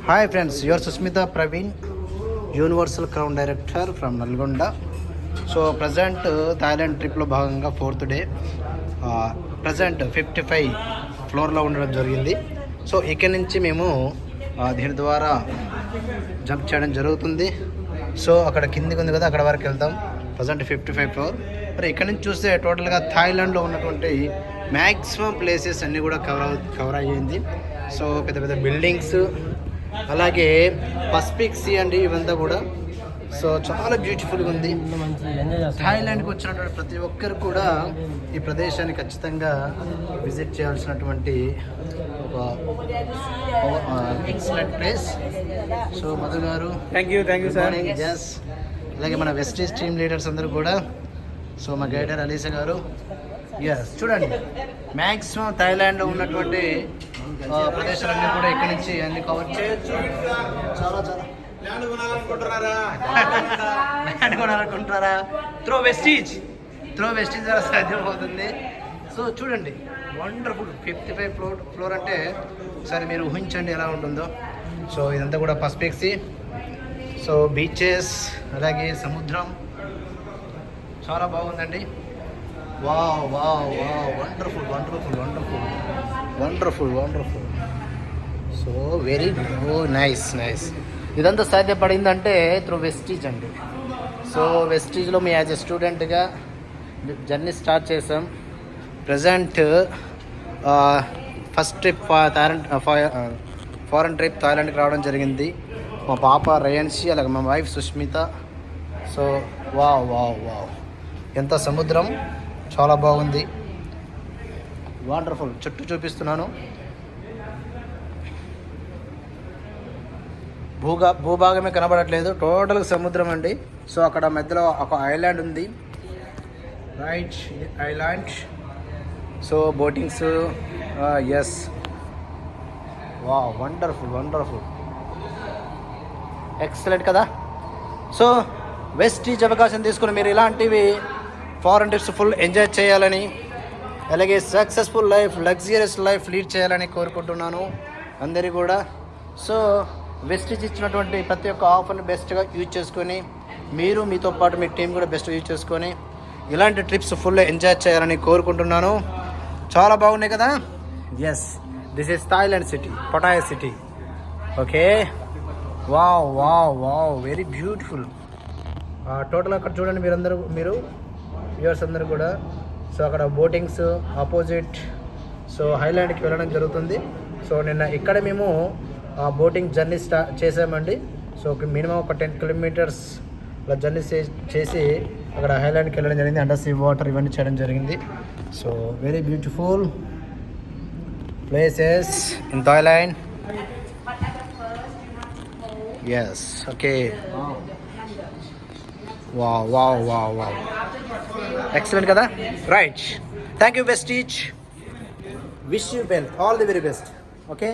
Hi friends, your Susmita Praveen, universal crown director from Nalgonda. So present Thailand ట్రిప్లో భాగంగా 4th day. Present 55 ఫ్లోర్లో ఉండడం జరిగింది. సో ఇక్కడి నుంచి మేము దీని ద్వారా జంప్ చేయడం జరుగుతుంది. సో అక్కడ కిందికి ఉంది కదా, అక్కడ వరకు వెళ్తాం. Present 55 floor. మరి ఇక్కడ నుంచి చూస్తే టోటల్గా థాయిలాండ్లో ఉన్నటువంటి మ్యాక్సిమం ప్లేసెస్ అన్నీ కూడా కవర్ అయ్యింది. సో పెద్ద పెద్ద బిల్డింగ్స్, అలాగే పసిఫిక్ సీ అండి, ఇవంతా కూడా. సో చాలా బ్యూటిఫుల్గా ఉంది. థాయిలాండ్కి వచ్చినటువంటి ప్రతి ఒక్కరు కూడా ఈ ప్రదేశాన్ని ఖచ్చితంగా విజిట్ చేయాల్సినటువంటి ఒక ఎక్సలెంట్ ప్లేస్. సో మధు గారు, థ్యాంక్ యూ సార్. జస్, అలాగే మన వెస్టీజ్ టీమ్ లీడర్స్ అందరూ కూడా. సో మా గైడర్ అలీసా గారు. ఎస్, చూడండి, మ్యాక్సిమం థాయిలాండ్లో ఉన్నటువంటి ప్రదేశాలన్నీ కూడా ఇక్కడి నుంచి అన్ని కవర్ చేయొచ్చు. చాలా చాలా ల్యాండ్ కొనాలనుకుంటున్నారా? త్రో వెస్టీజ్ ద్వారా సాధ్యమవుతుంది. సో చూడండి, వండర్ఫుల్ 55 ఫ్లోర్ అంటే ఒకసారి మీరు ఊహించండి ఎలా ఉంటుందో. సో ఇదంతా కూడా పసిఫిక్ సీ. సో బీచెస్, అలాగే సముద్రం చాలా బాగుందండి. Wow wow wow, wonderful wonderful wonderful wonderful wonderful. So very nice. ఇదంతా సాధ్యపడిందంటే త్రూ వెస్టీజ్ అండి. సో వెస్టీజ్లో మీ యాజ్ ఎ స్టూడెంట్గా జర్నీ స్టార్ట్ చేసాం. Present first trip foreign trip థాయిలాండ్కి రావడం జరిగింది. మా పాప రయన్షి, అలాగే మా wife Sushmita. So wow wow wow, ఎంత సముద్రం, చాలా బాగుంది, వండర్ఫుల్. చుట్టూ చూపిస్తున్నాను. భూభాగమే కనబడట్లేదు, టోటల్ సముద్రం అండి. సో అక్కడ మధ్యలో ఒక ఐలాండ్ ఉంది, right island. So boatings, yes, వా, వండర్ఫుల్ వండర్ఫుల్, ఎక్సలెంట్ కదా. సో వెస్టీజ్ అవకాశం తీసుకుని మీరు ఇలాంటివి ఫారెన్ ట్రిప్స్ ఫుల్ ఎంజాయ్ చేయాలని, అలాగే successful life, luxurious life lead చేయాలని కోరుకుంటున్నాను అందరి కూడా. సో వెస్టీజ్ ఇచ్చినటువంటి ప్రతి ఒక్క ఆఫర్ని బెస్ట్గా యూజ్ చేసుకొని, మీరు మీతో పాటు మీ టీం కూడా బెస్ట్గా యూజ్ చేసుకొని ఇలాంటి ట్రిప్స్ ఫుల్ ఎంజాయ్ చేయాలని కోరుకుంటున్నాను. చాలా బాగున్నాయి కదా. Yes, this is Thailand city, Pattaya city. Okay, wow wow wow, very beautiful. Total అక్కడ చూడండి మీరు వ్యూవర్స్ అందరూ కూడా. సో అక్కడ బోటింగ్స్ ఆపోజిట్. సో హైలాండ్కి వెళ్ళడం జరుగుతుంది. సో నిన్న ఇక్కడ మేము బోటింగ్ జర్నీ చేసామండి. సో మినిమం ఒక 10 కిలోమీటర్స్ అలా జర్నీ చేసి అక్కడ హైలాండ్కి వెళ్ళడం జరిగింది. అండర్ సీ వాటర్ ఇవన్నీ చేయడం జరిగింది. So very beautiful places in Thailand. Yes, okay, wow wow wow wow, excellent కదా. Right, thank you Vestige, wish you well, all the very best. Okay.